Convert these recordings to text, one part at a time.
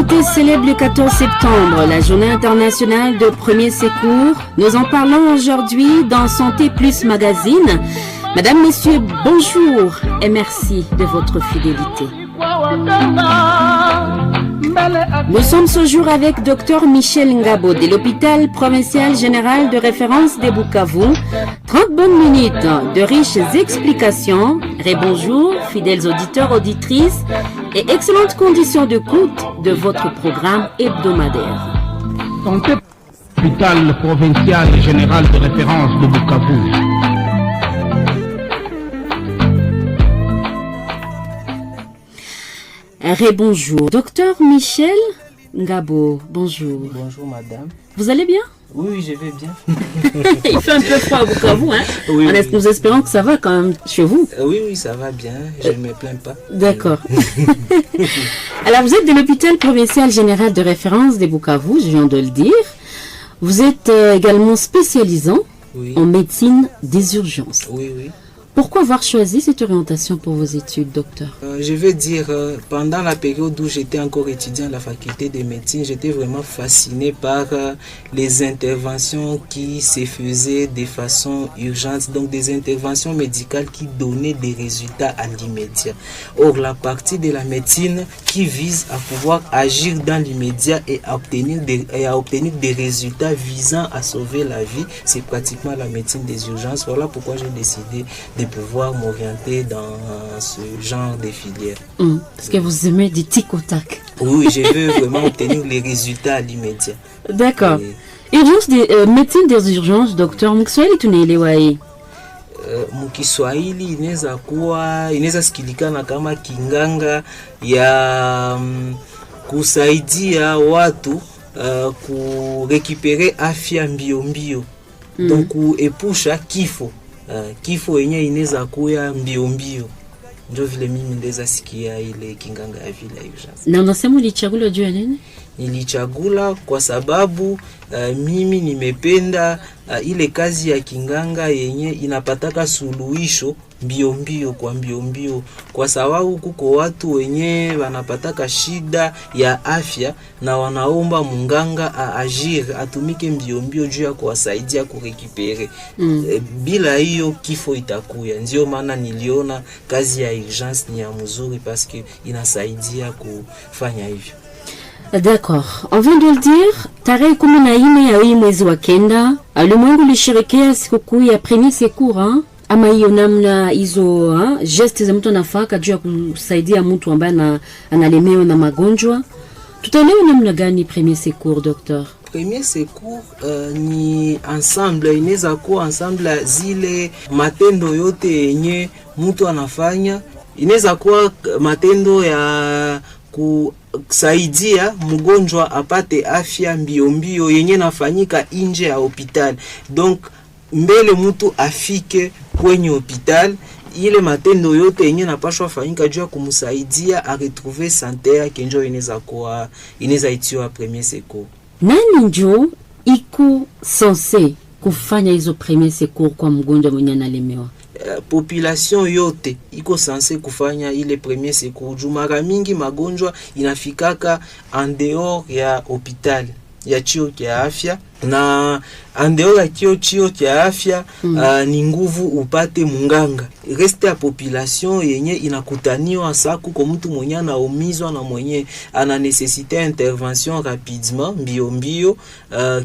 santé célèbre le 14 septembre, la journée internationale de premier secours. Nous en parlons aujourd'hui dans Santé Plus Magazine. Mesdames, Messieurs, bonjour et merci de votre fidélité. Nous sommes ce jour avec Dr Michel Ngabo de l'hôpital provincial général de référence de Bukavu. 30 bonnes minutes de riches explications. Bonjour, fidèles auditeurs, auditrices et excellentes conditions d'écoute de votre programme hebdomadaire. Hôpital provincial général de référence de Bukavu. Bonjour, docteur Michel Ngabo, bonjour. Bonjour madame. Vous allez bien? Oui, je vais bien. Il fait un peu froid à Bukavu, hein? Oui, Nous espérons que ça va quand même chez vous. Oui, ça va bien, je ne me plains pas. D'accord. Alors, vous êtes de l'hôpital provincial général de référence de Bukavu, je viens de le dire. Vous êtes également spécialisant en médecine des urgences. Oui, oui. Pourquoi avoir choisi cette orientation pour vos études, docteur? Je veux dire, pendant la période où j'étais encore étudiant à la faculté de médecine, j'étais vraiment fasciné par les interventions qui se faisaient de façon urgente, donc des interventions médicales qui donnaient des résultats à l'immédiat. Or, la partie de la médecine qui vise à pouvoir agir dans l'immédiat et à obtenir des résultats visant à sauver la vie, c'est pratiquement la médecine des urgences. Voilà pourquoi j'ai décidé de pouvoir m'orienter dans ce genre de filière. Parce que vous aimez du tic au tac. Oui, je veux vraiment obtenir les résultats à l'immédiat. D'accord. Urgence médecine des urgences, docteur, mkiswahili tunaelewa hii? Mkiswahili inaweza sikilikana kama kinganga ya kusaidia watu kurekipere afya mbio mbio. Donc kuepusha kifo. Kifo yenye inaweza kuya mbio mbio. Ndio vile mimi ndeza sikia ile kinganga ya vile urgence. Na unasema ulichagula juu ya nini? Nilichagula kwa sababu mimi nimependa ile kazi ya kinganga yenye inapataka suluhisho mbio mbio, kwa sababu kuko watu wenye wanapataka shida ya afya na wanaomba munganga aagir atumike mbio juu ya kuwasaidia kurekipere. Bila hiyo kifo itakuya. Ndio maana niliona kazi ya urgence ni ya mzuri parce que inasaidia kufanya hivyo. D'accord. On vient de le dire, tarehe 14 ya hii mwezi wa kenda, ulimwengu ulisherehekea sikukuu ya premier secours, ama hiyo namna hizo geste za mtu anafaka juu ya kusaidia mtu ambaye analemewa na magonjwa. Tutaelewa namna gani premier secours, docteur? Premier secours ni ensemble, inaweza kuwa ensemble zile matendo yote yenye mtu anafanya. Inaweza kuwa matendo ya kusaidia mgonjwa apate afya mbio yenye nafanyika nje ya hospitali. Donc mbele mtu afike kwenye hospitali, ile matendo yote yenye napashwa fanyika juu ya kumsaidia a retrouver santé yake ndio inaweza itiwa premier secours. Nani ndio iko censé kufanya hizo premier secours kwa mgonjwa mwenye analemewa? Population yote iko sanse kufanya ile premier secours. Mara mingi magonjwa inafikaka en dehors ya hospitali ya chio ya afya, na en dehors ya chio ya afya ni nguvu upate munganga. Reste ya population yenye inakutaniwa saku kwa mtu mwenye anaumizwa na mwenye ana necessite intervention rapidement mbio.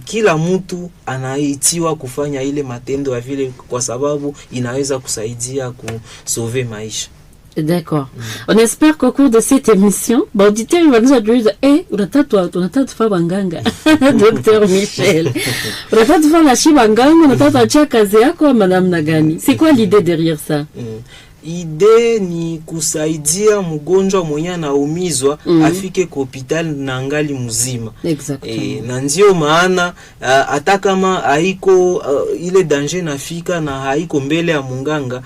Kila mtu anaitiwa kufanya ile matendo ya vile kwa sababu inaweza kusaidia kusauver maisha. D'accord. On espère qu'au cours de cette émission, auditeur va nous dire unataka tufa banganga. Docteur Michel. Unataka tufa na shi banganga, unataka acha kazi yako madame Nagani. C'est quoi l'idée derrière ça? Ide ni kusaidia mgonjwa mwenye anaumizwa afike kwa hospitali na ngali mzima. Exactement. Na ndio maana hata kama haiko ile danger nafika na haiko mbele ya munganga,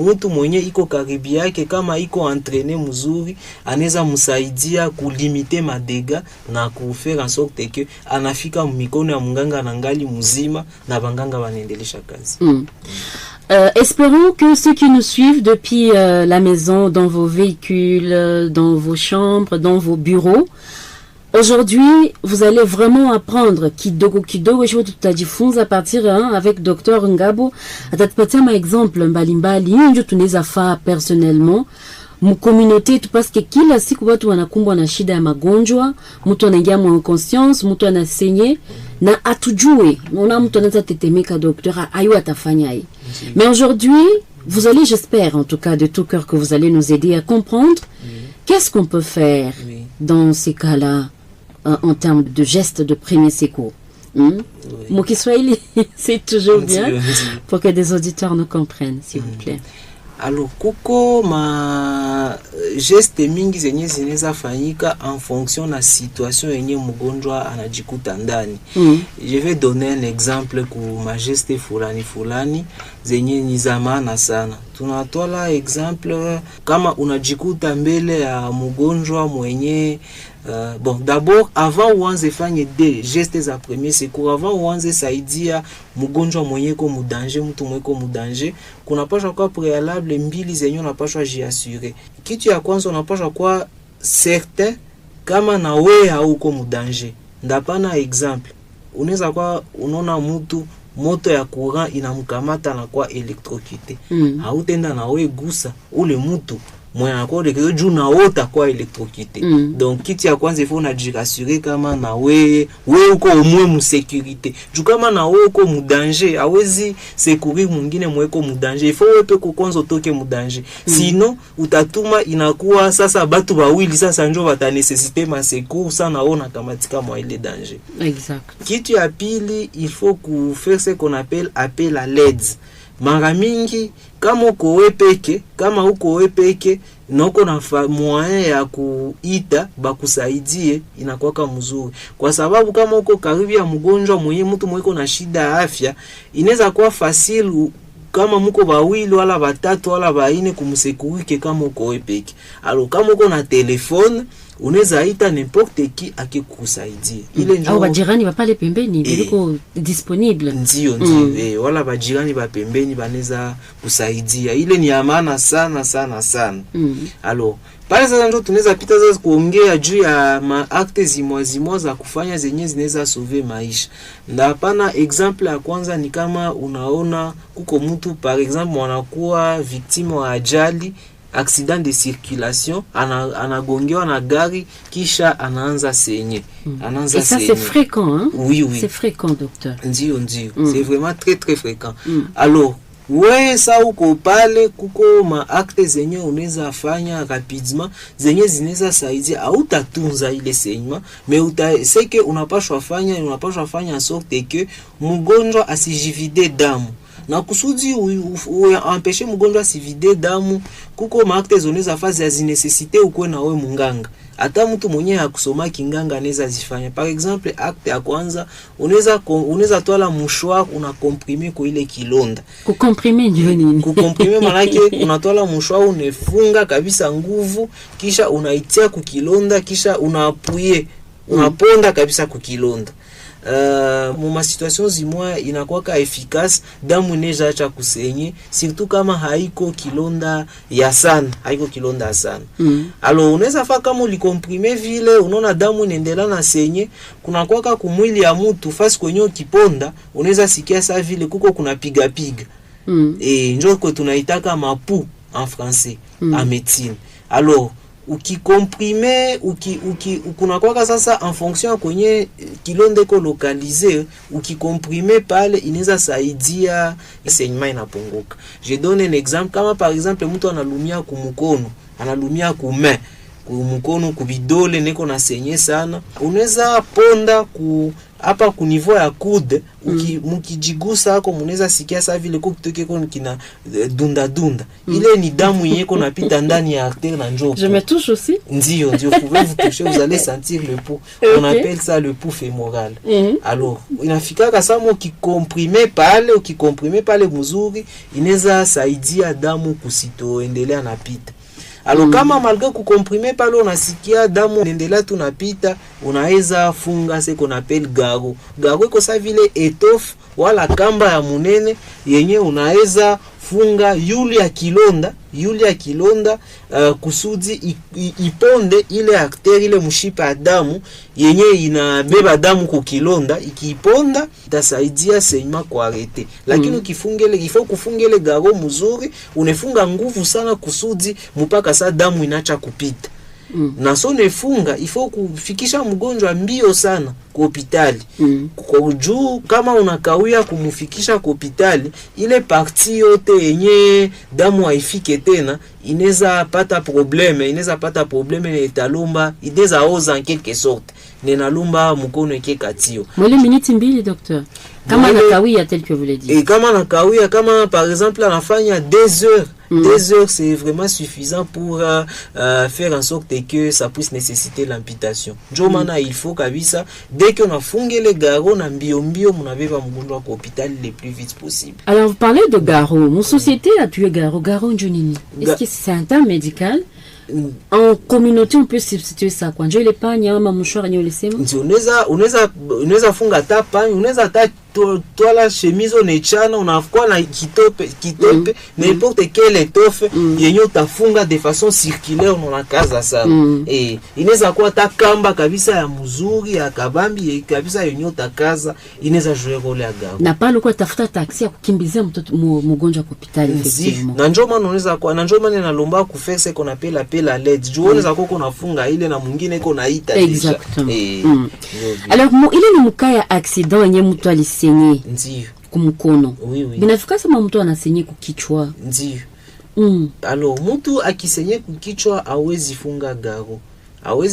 mtu mwenye iko karibu yake kama iko entraîné mzuri anaweza msaidia kulimite madega na kufaire en sorte que anafika mikono ya munganga na ngali mzima na banganga wanaendelesha kazi. Espérons que ceux qui nous suivent depuis la maison, dans vos véhicules, dans vos chambres, dans vos bureaux, aujourd'hui, vous allez vraiment apprendre kidogo hicho tutajifunza partir avec Dr. Ngabo atatupatia maexemple mbalimbali ndio tunaweza faa personnellement mcommunauté tu, parce que kila siku watu wanakumbwa na shida ya magonjwa, mtu anaingia mwa conscience, mtu anasenye na atujue, ona mtu anaweza tetemeka docteur ayo atafanya hii. Mais aujourd'hui, vous allez, j'espère en tout cas de tout cœur que vous allez nous aider à comprendre qu'est-ce qu'on peut faire dans ces cas-là en termes de gestes de premier secours. Mon Kiswahili, c'est toujours bien pour que des auditeurs nous comprennent, s'il vous plaît. Alors, kuko ma geste mingi zenye zinaweza fanyika en fonction na situation yenye mgonjwa anajikuta ndani. Je vais donner un exemple ku ma geste fulani zenye ni za maana sana. Tunatoa exemple kama unajikuta mbele ya mgonjwa mwenye bon, d'abord, avant uanze fanye des gestes za premier secours, avant uanze saidia mgonjwa mwenye ko mudanger, mtu mwenye ko mudanger, kunapaswa kwa préalable mbili zenye unapaswa jiassurer. Kitu ya kwanza unapaswa kwa certain kama na wewe hauko mudanger. Ndapana exemple, unaweza kwa unaona mtu moto ya courant inamkamata na kwa electrocuté. Hautenda na wewe gusa ule mtu mwenye akode kile juu na wota kwa electrocuté. Donc kitu ya kwanza ifo unajirassurer kama na wewe uko umwe mu sécurité. Juu kama na wewe uko mu danger, hawezi secourir mwingine mweko mu danger. Ifo wewe peko kwanza utoke mu danger. Sinon utatuma inakuwa sasa batu bawili sasa njo bata nécessiter ma secours sana ona kamatika mwa ile danger. Exact. Kitu ya pili, il faut faire ce qu'on appelle appel à l'aide. Mara mingi kama uko wewe peke noko na moyen ya kuita bakusaidie inakuwa mzuri, kwa sababu kama uko karibu ya mgonjwa mwenye mtu mweko na shida ya afya inaweza kuwa facile kama mko bawili wala batatu wala baine kumsekurike kama uko wewe peke. Alors kama uko na telefone unaweza ita n'importe qui akikusaidia. Ile ndio au bajirani ba pale pembeni biliko disponible. Ndio wala bajirani ba pembeni banaweza kusaidia. Ile ni amana sana. Alors pale sasa ndio tunaweza pita sasa kuongea juu ya maakte zimwa za kufanya zenye zinaweza sauver maisha. Na hapana, example ya kwanza ni kama unaona kuko mtu par exemple wanakuwa victime wa ajali, accident de circulation, anagongewa na gari kisha anaanza senye. Et ça c'est fréquent, hein? Oui. C'est fréquent, docteur. Ndio. C'est vraiment très fréquent. Alors wewe sa uko pale kuko maakte zenye unaweza fanya rapidement zenye zinaweza saidia au tatunza ile saignement, mais seke unapashwa fanya sorte que mgonjwa asijivide damu na kusudi empêcher mgonjwa asivide damu. Kuko maakte zoneza fazi azinesesite ukwe na wewe munganga, hata mtu mwenye hakusoma kinganga anaweza zifanya. Par exemple, acte ya kwanza unaweza toa la mouchoir una comprimer kwa ile kilonda. Kukomprime ndio nini? Kukomprime manake unatoa la mouchoir unefunga kabisa nguvu kisha unaitia kukilonda kisha unaponda kabisa kukilonda. Muma situation zimwa inakuwa efficace, damu neja acha kusenye, surtout kama haiko kilonda ya sana. Alors unaweza fa kama ulikomprime vile unaona damu inaendelea na senye, kuna kwaka kumwili ya mtu fasi kwenye kiponda unaweza sikia saa vile kuko kuna piga. Njoo kwa tunaitaka mapu en français en médecine. Alors ukikomprime kuna kwaka sasa en fonction kwenye kilonde ko localiser, ukikomprime pale inaweza saidia saignement inapunguka. Je donne un exemple, kama par exemple mtu analumia kumkono, analumia kumain, kumkono kubidole neko na senye sana, unaweza ponda hapa ku niveau ya coude, mukijigusa hako munaweza sikia saa vile kutoke kwa kina dunda. Ile ni damu yeko napita ndani ya artère na njoko. Je me touche aussi. Ndio, vous pouvez vous toucher, vous allez sentir le pouls. On appelle ça le pouls fémoral. Alors, inafika kama ukikomprime pale mzuri, inaweza saidia damu kusitoendelea napita. Alors kama malgré kukomprime pale unasikia damu inaendelea tunapita, unaweza funga ce qu'on appelle garo iko sa vile étoffe wala kamba ya munene yenye unaweza unafunga yule ya kilonda kusudi iponde ile arteri ile mshipa ya damu yenye inabeba damu kukilonda, ikiiponda itasaidia saignement kuarete. Lakini ukifungele ifo kufungele garo mzuri, unefunga nguvu sana kusudi mpaka saa damu inacha kupita. Na so nefunga ifo kufikisha mgonjwa mbio sana kwa hospitali. Kwa juu kama unakawia kumufikisha kwa hospitali, ile parti yote yenye damu haifike tena inaweza pata probleme na italomba inaweza oza en quelque sorte. Nenalomba mkono yake katio. Mwele minute mbili docteur. Kama nakawia tel que vous l'avez dit. Et kama nakawia kama par exemple anafanya 2 heures. 2 heures c'est vraiment suffisant pour faire en sorte que ça puisse nécessiter l'amputation. Jomana il faut kabisa dès qu'on a fungé les garrots na mbio munabeba mgonjwa kwa hospitali le plus vite possible. Alors vous parlez de garrot. Mon société a tué garrot njunini. Est-ce que c'est un terme médical? En communauté on peut substituer ça kwa njoo ile panya ama mshwara nyo lisema. Unaweza funga tapa, unaweza ta tola chemise onechana unakuwa na kitope n'importe quelle étoffe yenye utafunga de façon circulaire unakaza sana. Inaweza kuwa ta kamba kabisa ya mzuri ya kabambi kabisa yenye utakaza inaweza jouer role ya garo. Na pale kwa tafuta taxi ya kukimbizia mtoto mgonjwa kwa hospitali effectivement. Na njoo maana unaweza kuwa na njoo maana nalomba ku faire ce qu'on appelle appel à l'aide. Juu unaweza kuwa unafunga ile na mwingine iko naita deja. Alors ile ni mkaya accident yenye mtu alisenye. Ndio. Kumkono. Oui. Binafika sama mtu anasenye kukichwa. Ndio. Alors mtu akisenye kukichwa hawezi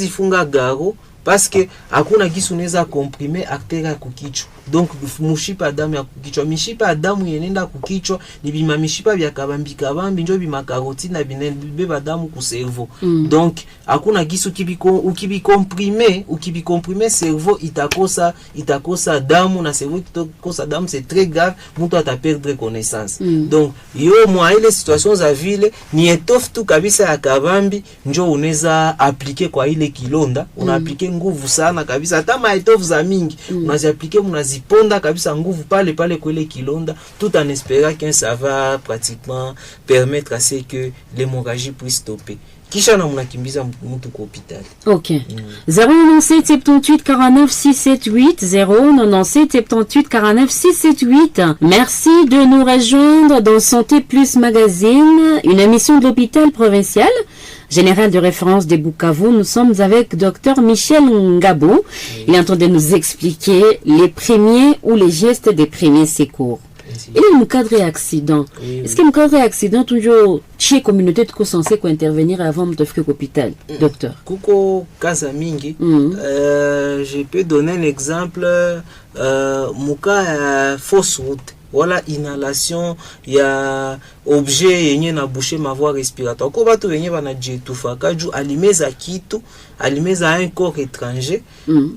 funga garo parce que hakuna kisu unaweza comprimer artère ya kukichwa. Donc mshipa damu ya kukichwa, mishipa damu yenenda kukichwa ni bima mishipa vya kabambi njo bima carotide na binebeba damu ku cerveau. Donc hakuna kisu ukibi cerveau itakosa damu, na cerveau itakosa damu c'est très grave, mtu ata perdre connaissance. Donc mwa ile situation za vile ni étoffe tu kabisa ya kabambi njo unaweza appliquer kwa ile kilonda, una appliquer nguvu sana kabisa, hata ma étoffe za mingi unaziappliquer ponda kabisa nguvu pale kwa ile kilonda, tout en espérant que ça va pratiquement permettre à ce que l'hémorragie puisse stopper. Kisha na mnakimbiza mtu kwa hospitali. OK. 097 78 49 678 097 78 49 678. Merci de nous rejoindre dans Santé Plus Magazine, une émission de l'hôpital provincial général de référence de Bukavu. Nous sommes avec Dr Michel Ngabo. Il est en train de nous expliquer les premiers ou les gestes des premiers secours. Et le cadre accident. Est-ce que le cadre accident toujours chez communauté de censé intervenir avant de faire l'hôpital, docteur? Kuko kaza mingi. Je peux donner un exemple. Muka fausse route. Voilà inhalation ya objet yenye na boucher ma voie respiratoire. Ko batu yenye bana jetufa kaju alimeza kitu, alimeza un corps étranger.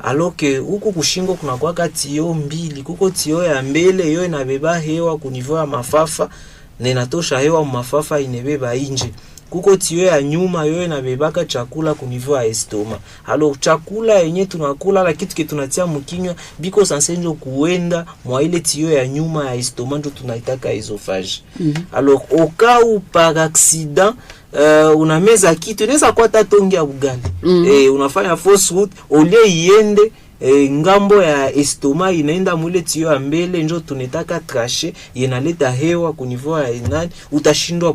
Alors que huko kushingo kuna kwa tio mbili, kuko tio ya mbele yo inabeba hewa kunivua ya mafafa na inatosha hewa mafafa inebeba inje. Kuko tio ya nyuma yo inabebaka chakula kunivua estoma. Alors chakula yenye tunakula la kitu ke tunatia mkinywa biko sansenjo kuenda mwa ile tio ya nyuma ya estoma ndio tunaitaka esophage. Alors au cas où par accident unameza kitu inaweza kwa tatongi ya ugali. Unafanya fausse route ole iende ngambo ya estoma inaenda mwile tio ya mbele ndio tunataka trachée inaleta hewa kunivua ya inani, utashindwa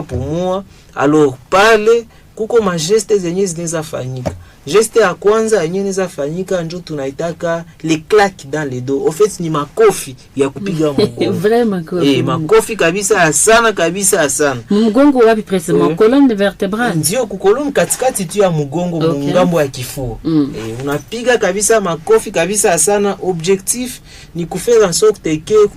pumua. Alors pale kuko majeste zenye zinaweza fanyika. Geste ya kwanza yenye inaweza fanyika ndio tunaitaka les claques dans le dos. En fait ni makofi ya kupiga mgongo. Vraiment makofi. Makofi kabisa sana. Mgongo wapi précisément? Colonne vertébrale. Ndio kukolon katikati tu ya mgongo, ngambo ya kifua. Unapiga kabisa makofi kabisa sana. Objectif ni kufaire en sorte que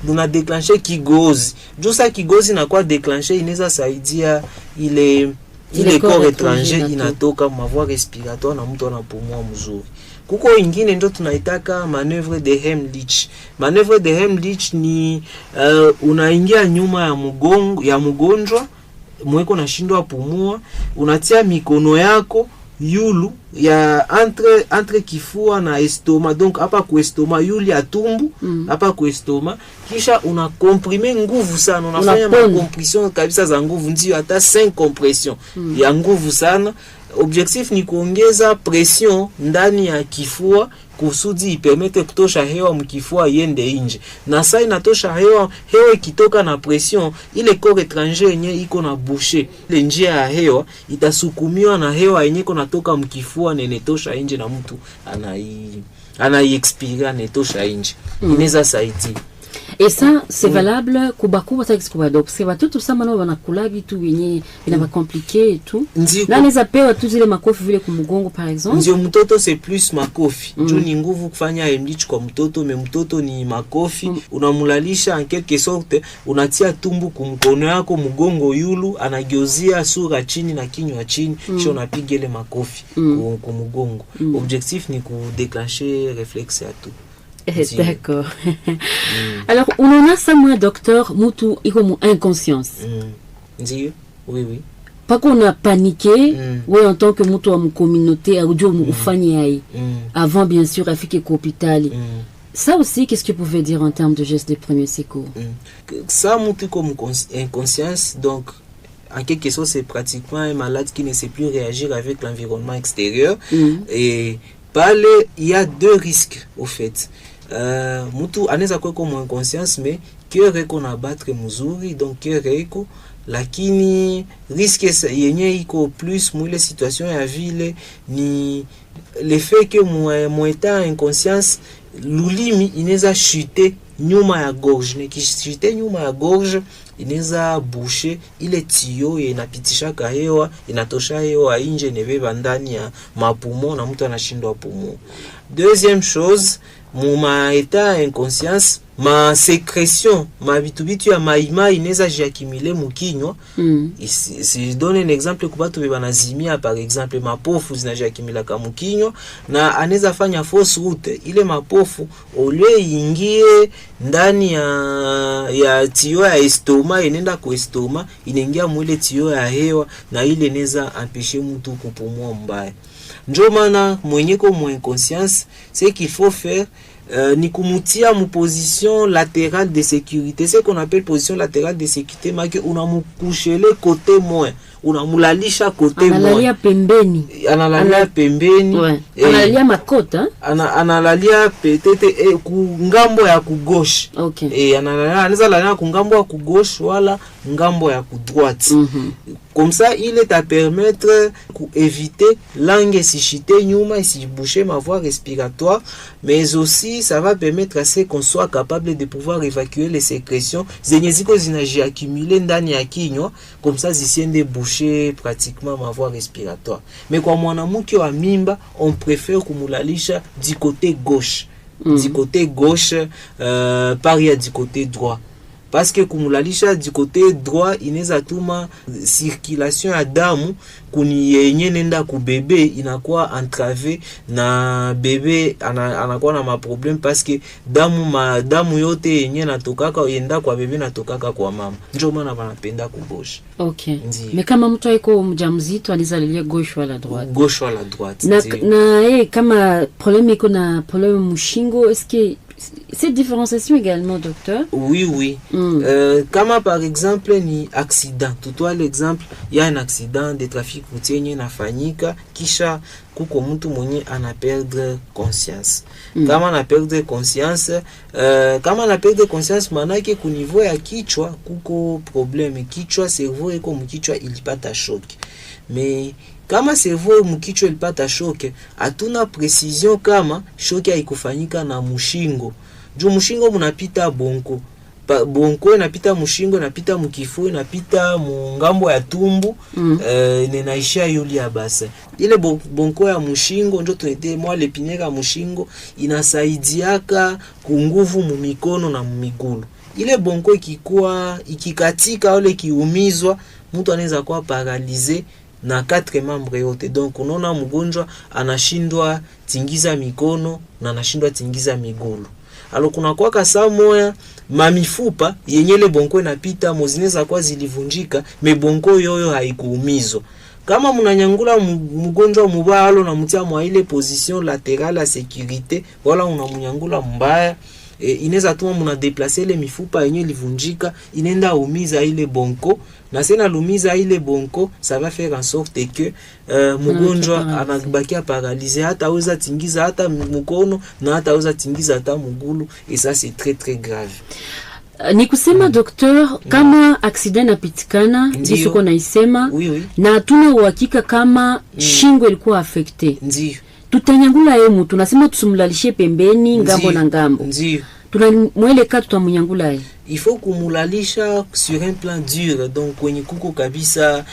una déclencher kigozi. Ndio sa kigozi na kwa déclencher inaweza saidia ile corps étranger inatoka ma voie respiratoire na mtu anapumua mzuri. Kuko ingine ndio tunaitaka manœuvre de Heimlich. Manœuvre de Heimlich ni unaingia nyuma ya mgonjwa mweko nashindwa pumua, unatia mikono yako yulu ya entre kifua na estoma, donc hapa ku estoma yulu ya tumbu hapa ku estoma, kisha una comprime nguvu sana, unafanya compression kabisa za nguvu, ndio hata 5 compression ya nguvu sana. Objectif ni kuongeza pression ndani ya kifua kusudi ipermete kutosha hewa mkifua yende inje, na saa inatosha hewa ikitoka na pression, ile corps étranger yenye iko na boucher ile njia ya hewa itasukumiwa na hewa yenye iko natoka mkifua na inetosha inje, na mtu expire netosha inje. Inaweza saidia. Et ça, c'est valable kubakuba taxi kubado. Parce que tout ça maintenant wanakula vitu wenye vinaba compliqué et tout. Là les apewa tu zile makofi vile kumugongo par exemple. Ndio mtoto c'est plus makofi. Ndio ni nguvu kufanya emlich kwa mtoto, mais mtoto ni makofi. Unamulalisha en quelque sorte, unatia tumbu kumkono yako mgongo yulu, anagiozia sura chini na kinywa chini, kisha unapiga ile makofi kumugongo. Objectif ni kudéclencher réflexe à tout. D'accord. Alors, on en a ça, moi, docteur, mutu, iko inconscience. Ndio, oui. Pas qu'on a paniqué, ouais, en tant que mutu wa communauté, ou ufanye avant, bien sûr, afike hôpital. Ça aussi, qu'est-ce que vous pouvez dire en termes de gestes de premier secours? Ça, mutu comme inconscience, donc, en quelque sorte, c'est pratiquement un malade qui ne sait plus réagir avec l'environnement extérieur. Et il y a 2 risques, au fait. Mutu anaweza kuwa kwa inconscience, mais cœur qu'on abattre mzuri, donc cœur iko, lakini risque yenye iko plus mwile situation ya vile ni le fait que mweta inconscience lulimi inaweza chuter nyuma ya gorge, nikishite nyuma ya gorge inaweza boucher ile tio inapitisha hewa, inatosha hewa nje nebeba ndani ya mapumo na mtu anashindwa pumo. Deuxième chose, muma état inconscience, ma sécrétion, ma bitubitu ya maima inaweza jiakimile mukinywa. Si je donne un exemple kwa watu wanazimia, par exemple mapofu zinajiakimila kama mukinywa, na anaweza fanya fausse route, ile mapofu ole ingie ndani ya tio ya estoma, inenda ku estoma, inaingia mwile tio ya hewa, na ile inaweza empêcher mtu kupumua mbaya. Njo maana mwenye ko mo inconscience, ce qu'il faut faire ni kumutia mu position latérale de sécurité. Ce qu'on appelle position latérale de sécurité, make unamukushele côté moins, unamulalisha côté moins. Analalia pembeni. Analalia pembeni. Ouais. Analalia makota. Analalia peut-être ku ngambo ya ku gauche. Okay. Anaweza lalia ku ngambo ya ku gauche wala ngambo ya ku droite. Comme ça, il est à permettre d'éviter langue sichité nyuma et si boucher ma voie respiratoire, mais aussi ça va permettre à ce qu'on soit capable de pouvoir évacuer les sécrétions zenyeziko zinaji accumuler ndani ya kinywa, comme ça zisiende boucher pratiquement ma voie respiratoire. Mais kwa mwanamke wa mimba, on préfère kumulalisha du côté gauche, du côté gauche paria du côté droit. Parce que kumulalisha du côté droit inaweza tuma circulation ya damu kuni yenye nenda ku bebe inakuwa entravé, na bebe anakuwa na maproblème parce que damu yote yenye natokaka yenda kwa bebe natokaka kwa mama. Ndio maana wanapenda ku gauche. Okay. Mais kama mtu aiko mjamzito alizalilia gauche wala droite? Gauche wala droite. Na kama problème iko na problème mushingo, est-ce que cette différenciation également, docteur? Oui. Comme par exemple ni accident. Tutoa l'exemple, il y a un accident de trafic routier yenye nafanyika, kisha kuko mtu mwenye ana perdre conscience. Kama ana perdre conscience, manake ku niveau ya kichwa kuko problème. Kichwa, cerveau iko mkichwa ilipata shock. Mais kama cerveau mkichwa ilipata shock, hatuna precision kama shock haikufanyika na mushingo. Juu mushingo munapita bonko. Bonko inapita mushingo, inapita mkifua, inapita mungambo ya tumbu, inaishia yuli ya basa. Ile bonko ya mushingo ndio tunaite mwa lepiniere ya mushingo, inasaidiaka kunguvu mumikono na mumigulu. Ile bonko ikikatika ole kiumizwa, mtu anaweza kuwa paralize na 4 membres yote. Donc unaona mgonjwa anashindwa tingiza mikono na anashindwa tingiza migulu. Alors kuna kwa kasa moya mamifupa yenye le bonko inapita mozineza kwa zilivunjika, me bonko yoyo haikuumizwa. kama munanyangula mgonjwa mubaya alo na mutia mwa ile position latérale ya sécurité, wala unamunyangula mbaya, inaweza tuma muna déplacer ile mifupa yenye livunjika, inenda umiza ile bonko, na sena lumiza ile bonko, ça va faire en sorte que mgonjwa anabakia paralysé, hata weza tingiza hata mkono na hata weza tingiza hata mgulu, et ça c'est très très grave. Ni kusema docteur, kama accident napitikana ndiso kona isema, na tuna uhakika kama shingo ilikuwa affecté, ndio tutanyangula yeye mtu, nasema tusumlalishe pembeni ngambo na ngambo, ndio tunamweleka tutamunyangula yeye. Il faut kumulalisha sur un plan dur, donc kwenye kuko kabisa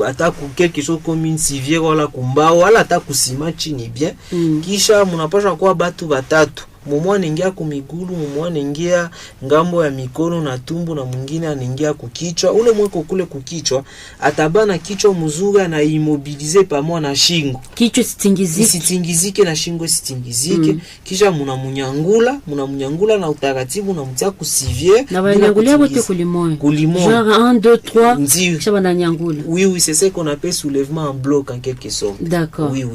hata quelque chose comme une civière wala kumbao wala hata kusima chini bien, kisha munapasha kwa batu batatu, mumwa anaingia kumigulu, mumwa anaingia ngambo ya mikono na tumbo, na mwingine anaingia kukichwa. Ule mweko kule kukichwa atabana kichwa mzuri na immobiliser pamoja na shingo, kichwa sitingizike na shingo sitingizike. Kisha munamunyangula na utaratibu na mtia kusivier na banyangulia wote kulimoya genre 1 2 3 kisha bananyangula. Oui, c'est ce qu'on appelle soulèvement en bloc en quelque sorte. D'accord. Oui.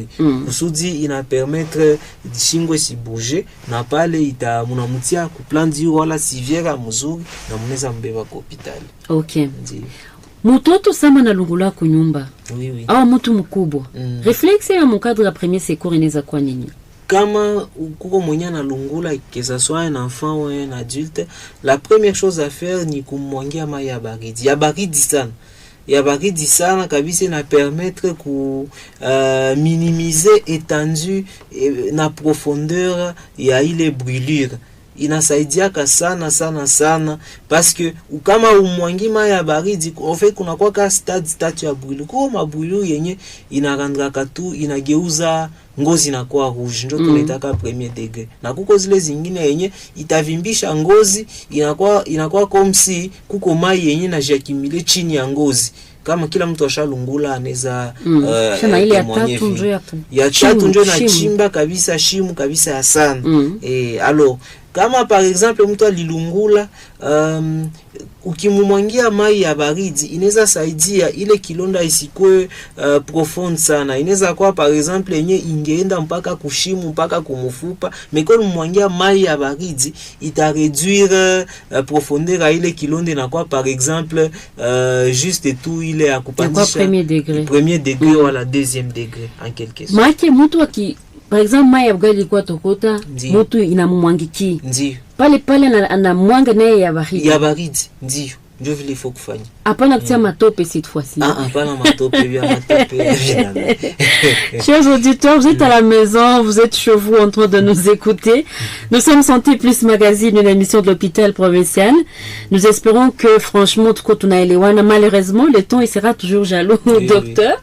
Kusudi ina permettre shingo si bouger, na pale munamutia ku plan du wala siviera mzuri na munaweza mbeba kwa hospitali. Okay. Ndio. Mtoto sama na lungula ku nyumba. Oui. Au mtu mkubwa. Réflexe ya mkadre ya premier secours inaweza kwa nini? Kama kuko mwenye na lungula, que ça soit un enfant ou un adulte, la première chose à faire ni kumwangia mai ya baridi. Ya baridi sana kabisa, na permettre ku minimiser étendue na profondeur ya ile brûlure. Inasaidiaka sana parce que kama umwangi mai ya baridi, en fait kuna kwa ka stade ya brûlure. Kwa mabrûlure yenye inarandraka tu inageuza ngozi na kwa rouge, ndio tunaitaka premier degré. Na kuko zile zingine yenye itavimbisha ngozi, inakuwa comme si kuko mai yenye na jakimile chini ya ngozi. Kama kila mtu ashalungula anaweza ile ya tatu ndio na chimba kabisa shimu kabisa ya sana. Alors kama par exemple mtu alilungula, ukimumwangia mai ya baridi inaweza saidia ile kilonda isikwe profonde sana. Inaweza kwa par exemple yenye ingeenda mpaka kushimu mpaka kumufupa, mekoni mumwangia mai ya baridi ita réduire profondeur ya ile kilonda, na kwa par exemple juste tout ile ya kupandisha premier degré wala deuxième degré en quelque sorte. Maana mtu par exemple mai ya bugali kwa tokota, mtu inamumwangiki. Ndio. Pale ana mwanga naye ya baridi. Ya baridi, ndio. Ndio vile faut kufanya. Hapana kutia matope cette fois-ci. Hapana matope, bien matope évidemment. Chers auditeurs, vous êtes à la maison, vous êtes chez vous en train de nous écouter. Nous sommes Santé Plus Magazine, une émission de l'hôpital provincial. Nous espérons que franchement, malheureusement, le temps il sera toujours jaloux au docteur.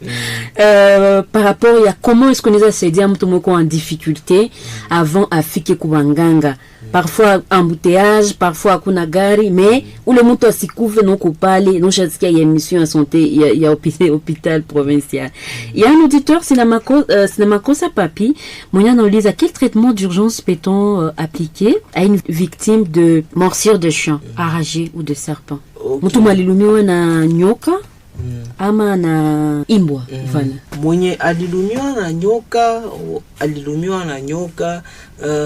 Par rapport à comment est-ce qu'on les a cédé à Moutomoko en difficulté avant à Fike Kubanganga. Parfois embouteillage, parfois hakuna gari, mais où le mtu asikuve non kupale, non chasikia ya émission en santé, il y a hôpital provincial. Il y a un auditeur, c'est la Makosa Papi, mwenye analyse à quel traitement d'urgence peut-on appliquer à une victime de morsure de chien, arrachée ou de serpent. Mtu malilumiwa na nyoka ama na imbwa. Voilà. Mwenye alilumiwa na nyoka,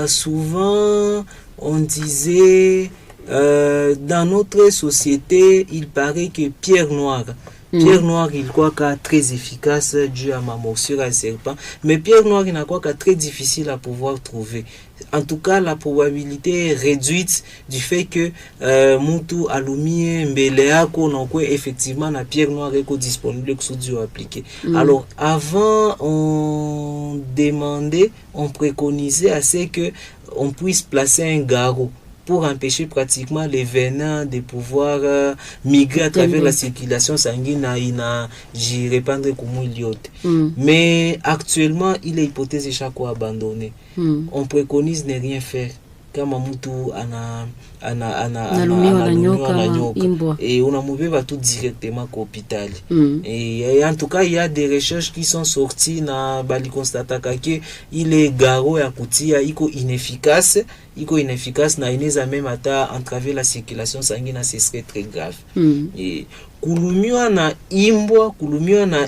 souvent on disait dans notre société, il paraît que pierre noire, il croit qu'à très efficace dû à ma morsure à serpent, mais pierre noire il n'a quoi qu'à très difficile à pouvoir trouver. En tout cas, la probabilité est réduite du fait que mutu alumie mbele yako na kwa effectivement la pierre noire est disponible que sous appliquer. Alors avant on demandait, on préconisait à ce que on puisse placer un garrot pour empêcher pratiquement les venins de pouvoir migrer à travers la circulation sanguine et j'y répandre comme il y a. Mais actuellement, il est hypothèse chaque fois abandonné. On préconise ne rien faire. Kama mtu analumiwa nyoka et on a mouvé tout directement à l'hôpital. Et en tout cas, il y a des recherches qui sont sorties na bali constata que il est garrot à kutia iko inefficace na ineza même ata entraver la circulation sanguine, ce serait très grave. Et kulumiwa na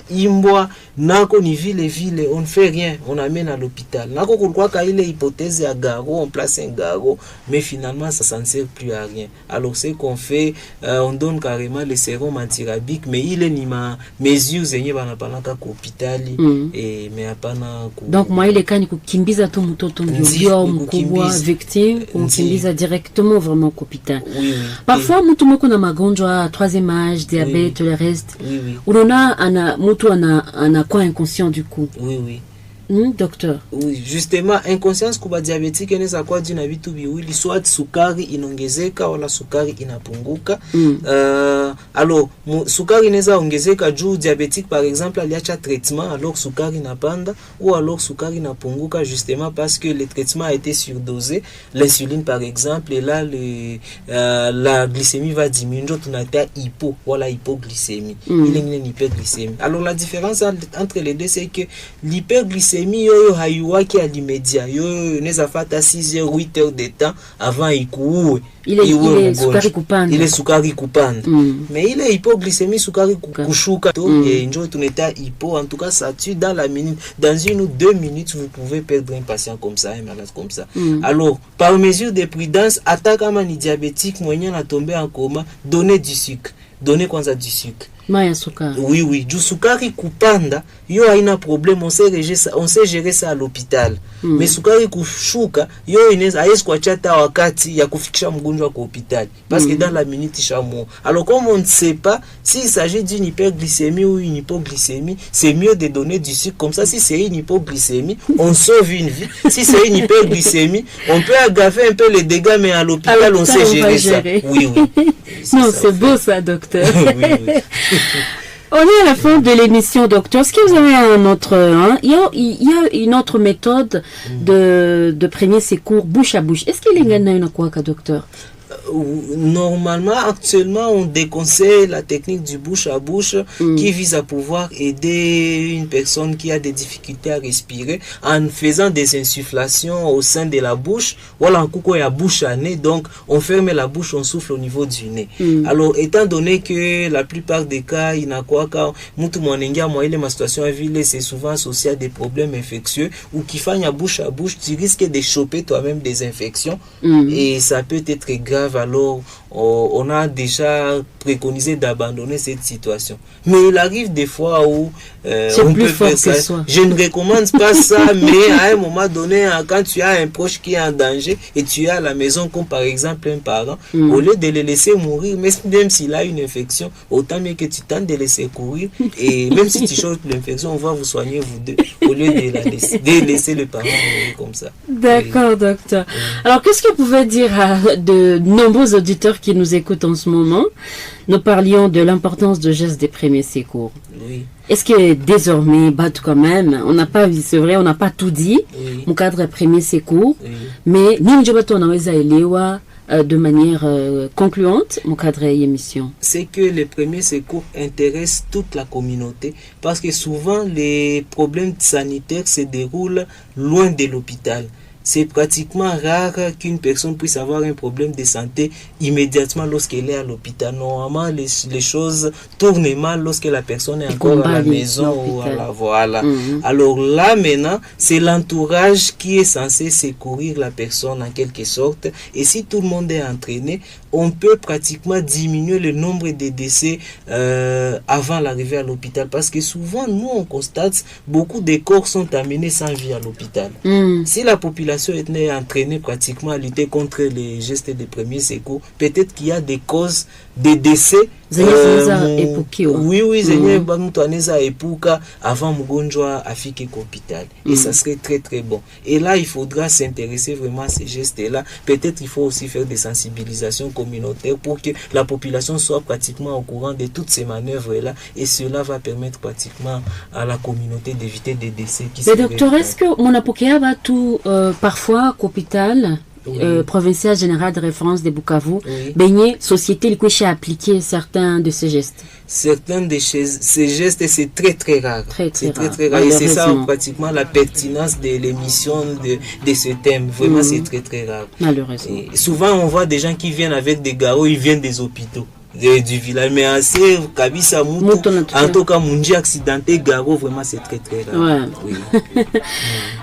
imbwa nako ni vile on ne fait rien, on amène à l'hôpital. Nako kulikuwa ka ile hypothèse ya garo, on place un garo, mais finalement ça ne sert plus à rien. Alors ce qu'on fait, on donne carrément le sérum antirabique, mais il est ni ma mesure zenye banapalaka ku hôpitali et mais hapana ku. Donc moi ile kani kukimbiza tu mtoto mbio au mkubwa victime kumkimbiza directement vraiment ku hôpital. Oui. Parfois mtu mko na magonjwa troisième âge, diabète, le reste. Oui. Unaona mtu ana quoi inconscient du coup. Oui. Docteur. Oui, justement inconscience kuba diabetique inaweza kuwa jina vitu viwili, soit sukari inaongezeka wala sukari inapunguka. Alors sukari inaweza ongezeka juu diabetique par exemple aliacha traitement alors sukari inapanda, ou alors sukari inapunguka justement parce que le traitement a été surdosé, l'insuline par exemple, et là la glycémie va diminuer, tunaita hypo wala hypoglycémie. Il y a une hyperglycémie. Alors la différence entre les deux c'est que l'hyperglycémie yoyo hayuwaki à l'immédiat, yoyo neza fata 6 heures 8 heures de temps avant ikuue ile sukari kupanda. Mais il est hypoglycémie sukari kushuka to et njo tuneta hypo, en tout cas ça tue dans la minute, dans 1 ou 2 minutes vous pouvez perdre un patient comme ça, un malade comme ça. Alors par mesure de prudence, attaque kama ni diabétique mwenye na tomber en coma, donnez du sucre, donnez kwanza du sucre. Maya sukari. Oui, du sukari kupanda, yo haina problème, on sait gérer ça à l'hôpital. Mais sukari kushuka, yo inaweza haiwezi kuacha hata wakati ya kufikisha mgonjwa kwa hospitali parce que dans la minute ishamu. Alors comme on ne sait pas s'il s'agit d'une hyperglycémie ou une hypoglycémie, c'est mieux de donner du sucre comme ça. Si c'est une hypoglycémie, on sauve une vie. Si c'est une hyperglycémie, on peut aggraver un peu les dégâts, mais à l'hôpital on sait gérer ça. Oui. Non, c'est beau ça, docteur. Oui. On est à la fin de l'émission, docteur. Est-ce que vous avez un autre... il y a une autre méthode de premier secours bouche à bouche. Est-ce qu'il y a une quoi, docteur? Normalement, actuellement, on déconseille la technique du bouche à bouche qui vise à pouvoir aider une personne qui a des difficultés à respirer en faisant des insufflations au sein de la bouche. Voilà, en coup, il y a bouche à nez, donc on ferme la bouche, on souffle au niveau du nez. Alors, étant donné que la plupart des cas, il n'y a quoi quand ma situation à ville, c'est souvent associé à des problèmes infectieux ou qui font à bouche, tu risques de choper toi-même des infections et ça peut être grave. Alors on a déjà préconisé d'abandonner cette situation. Mais il arrive des fois où on peut faire ça. Je ne recommande pas ça, mais à un moment donné, quand tu as un proche qui est en danger et tu es à la maison, comme par exemple un parent, au lieu de le laisser mourir, même s'il a une infection, autant mieux que tu tentes de laisser courir. Et même si tu chopes l'infection, on va vous soigner vous deux, au lieu de laisser le parent mourir comme ça. D'accord, docteur. Alors, qu'est-ce que vous pouvez dire à de nombreux auditeurs qui nous écoutent en ce moment? Nous parlions de l'importance de gestes des premiers secours. Oui. Est-ce que désormais, quand même, on n'a pas, c'est vrai, on n'a pas tout dit, mon cadre premier secours, mais de manière concluante, mon cadre émission. C'est que les premiers secours intéressent toute la communauté parce que souvent les problèmes sanitaires se déroulent loin de l'hôpital. C'est pratiquement rare qu'une personne puisse avoir un problème de santé immédiatement lorsqu'elle est à l'hôpital. Normalement, les choses tournent mal lorsque la personne est encore à la maison. Voilà. Alors là, maintenant, c'est l'entourage qui est censé secourir la personne en quelque sorte. Et si tout le monde est entraîné, on peut pratiquement diminuer le nombre de décès avant l'arrivée à l'hôpital. Parce que souvent, nous, on constate beaucoup de corps sont amenés sans vie à l'hôpital. Si la population est entraînée pratiquement à lutter contre les gestes de premier secours, peut-être qu'il y a des causes de décès. Avant mgonjwa afike l'hôpital. Et ça serait très très bon. Et là, il faudra s'intéresser vraiment à ces gestes-là. Peut-être il faut aussi faire des sensibilisations communautaires pour que la population soit pratiquement au courant de toutes ces manœuvres-là. Et cela va permettre pratiquement à la communauté d'éviter des décès qui Mais docteur, est-ce que mon apokea va tout parfois qu'hôpital provincial général de référence de Bukavu, baigné société le couche à appliquer certains de ces gestes. Certains de ces gestes, c'est très très rare. Très rare. Et c'est ça pratiquement la pertinence de l'émission de ce thème. Vraiment, c'est très très rare. Malheureusement. Et souvent, on voit des gens qui viennent avec des garots, ils viennent des hôpitaux. du village, mais assez kabisa mutu en tout cas munji accidenté garo, vraiment c'est très très rare. Ouais. Oui.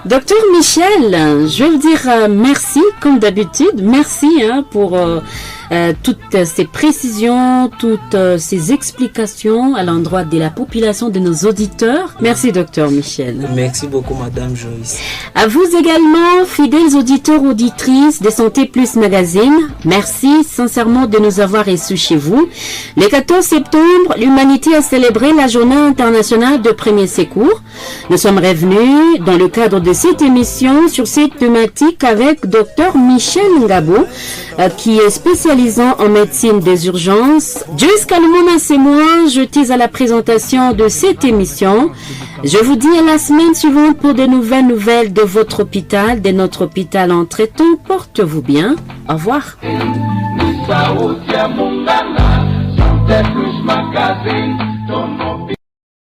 Docteur Michel, je vais vous dire merci comme d'habitude, merci pour toutes ces précisions, toutes ces explications à l'endroit de la population, de nos auditeurs. Merci docteur Michel. Merci beaucoup madame Joyce. À vous également, fidèles auditeurs, auditrices de Santé Plus Magazine, merci sincèrement de nous avoir reçus chez vous. Le 14 septembre, l'humanité a célébré la journée internationale de premier secours. Nous sommes revenus dans le cadre de cette émission sur cette thématique avec docteur Michel Ngabo, qui est spécialisant en médecine des urgences. Jusqu'à le moment, c'est moi, je tais à la présentation de cette émission. Je vous dis à la semaine suivante pour de nouvelles de votre hôpital, de notre hôpital en traitant. Portez-vous bien. Au revoir.